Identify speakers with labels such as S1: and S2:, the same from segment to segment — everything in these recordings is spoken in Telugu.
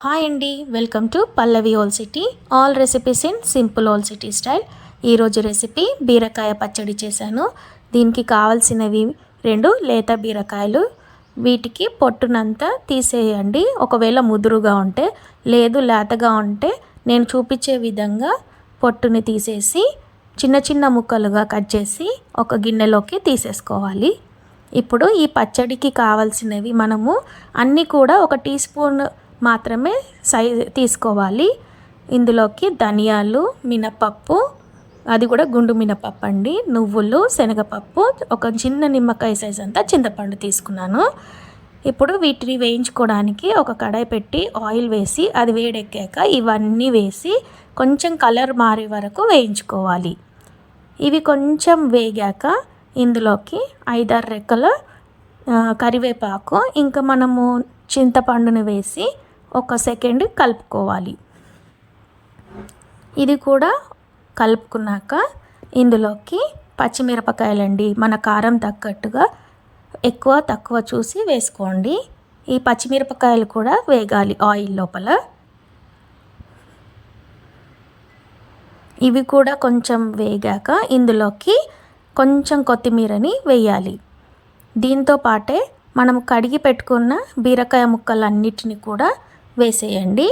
S1: హాయ్ అండి, welcome to Pallavi old city. All recipes in simple old city style. ఈరోజు రెసిపీ బీరకాయ పచ్చడి చేశాను. దీనికి కావాల్సినవి 2 లేత బీరకాయలు. వీటికి పొట్టునంతా తీసేయండి. ఒకవేళ ముదురుగా ఉంటే, లేదు లేతగా ఉంటే నేను చూపించే విధంగా పొట్టుని తీసేసి చిన్న చిన్న ముక్కలుగా కట్ చేసి ఒక గిన్నెలోకి తీసేసుకోవాలి. ఇప్పుడు ఈ పచ్చడికి కావాల్సినవి మనము అన్నీ కూడా 1 టీ స్పూన్ మాత్రమే తీసుకోవాలి. ఇందులోకి ధనియాలు, మినపప్పు, అది కూడా గుండు మినపప్పు అండి, నువ్వులు, శనగపప్పు, ఒక చిన్న నిమ్మకాయ సైజ్ అంతా చింతపండు తీసుకున్నాను. ఇప్పుడు వీటిని వేయించుకోవడానికి ఒక కడాయి పెట్టి ఆయిల్ వేసి అది వేడెక్కాక ఇవన్నీ వేసి కొంచెం కలర్ మారే వరకు వేయించుకోవాలి. ఇవి కొంచెం వేగాక ఇందులోకి 5-6 రెక్కల కరివేపాకు, ఇంకా మనము చింతపండుని వేసి 1 సెకండ్ కలుపుకోవాలి. ఇది కూడా కలుపుకున్నాక ఇందులోకి పచ్చిమిరపకాయలండి, మన కారం తగ్గట్టుగా ఎక్కువ తక్కువ చూసి వేసుకోండి. ఈ పచ్చిమిరపకాయలు కూడా వేగాలి ఆయిల్ లోపల. ఇవి కూడా కొంచెం వేగాక ఇందులోకి కొంచెం కొత్తిమీరని వేయాలి. దీంతో పాటే మనం కడిగి పెట్టుకున్న బీరకాయ ముక్కలన్నిటిని కూడా వేసేయండి.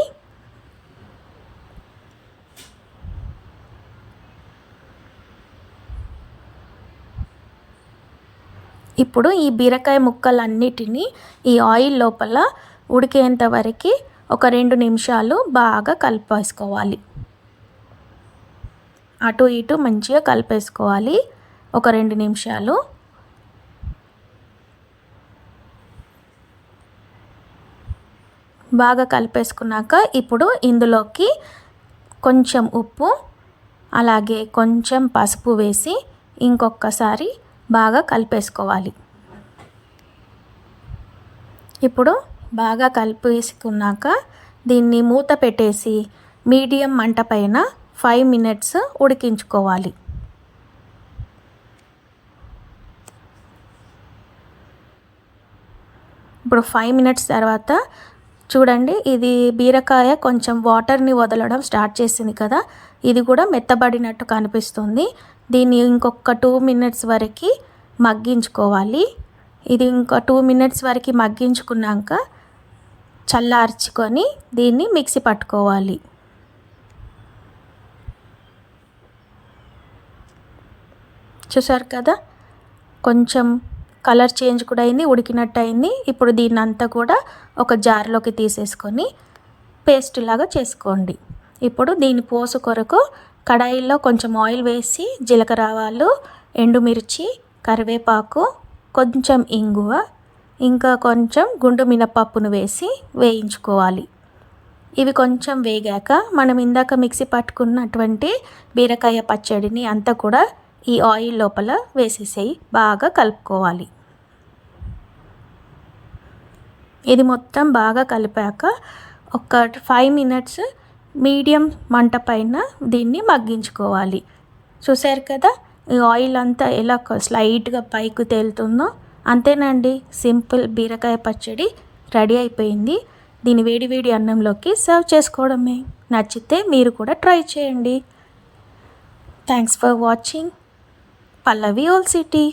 S1: ఇప్పుడు ఈ బీరకాయ ముక్కలన్నిటిని ఈ ఆయిల్ లోపల ఉడికేంత వరకు ఒక 2 నిమిషాలు బాగా కలిపేసుకోవాలి. అటు ఇటు మంచిగా కలిపేసుకోవాలి ఒక 2 నిమిషాలు. బాగా కలిపేసుకున్నాక ఇప్పుడు ఇందులోకి కొంచెం ఉప్పు, అలాగే కొంచెం పసుపు వేసి ఇంకొకసారి బాగా కలిపేసుకోవాలి. ఇప్పుడు బాగా కలిపేసుకున్నాక దీన్ని మూత పెట్టేసి మీడియం మంట పైన 5 మినిట్స్ ఉడికించుకోవాలి. ఇప్పుడు 5 మినిట్స్ తర్వాత చూడండి, ఇది బీరకాయ కొంచెం వాటర్ని వదలడం స్టార్ట్ చేసింది కదా, ఇది కూడా మెత్తబడినట్టు కనిపిస్తుంది. దీన్ని ఇంకొక 2 మినిట్స్ వరకు మగ్గించుకోవాలి. ఇది ఇంకో 2 మినిట్స్ వరకు మగ్గించుకున్నాక చల్లార్చుకొని దీన్ని మిక్సీ పట్టుకోవాలి. చూసారు కదా, కొంచెం కలర్ చేంజ్ కూడా అయింది, ఉడికినట్టు అయింది. ఇప్పుడు దీన్ని అంతా కూడా ఒక జార్లోకి తీసేసుకొని పేస్ట్ లాగా చేసుకోండి. ఇప్పుడు దీని పోసు కొరకు కడాయిలో కొంచెం ఆయిల్ వేసి జీలకర్ర ఆవాలు, ఎండుమిర్చి, కరివేపాకు, కొంచెం ఇంగువ, ఇంకా కొంచెం గుండు మినపప్పును వేసి వేయించుకోవాలి. ఇవి కొంచెం వేగాక మనం ఇందాక మిక్సీ పట్టుకున్నటువంటి బీరకాయ పచ్చడిని అంతా కూడా ఈ ఆయిల్ లోపల వేసేసేయి బాగా కలుపుకోవాలి. ఇది మొత్తం బాగా కలిపాక ఒక 5 మినిట్స్ మీడియం మంట పైన దీన్ని మగ్గించుకోవాలి. చూసారు కదా, ఈ ఆయిల్ అంతా ఎలా స్లైట్గా పైకి తేలుతుందో. అంతేనండి, సింపుల్ బీరకాయ పచ్చడి రెడీ అయిపోయింది. దీని వేడి వేడి అన్నంలోకి సర్వ్ చేసుకోవడమే. నచ్చితే మీరు కూడా ట్రై చేయండి. Thanks for watching Pallavi old city.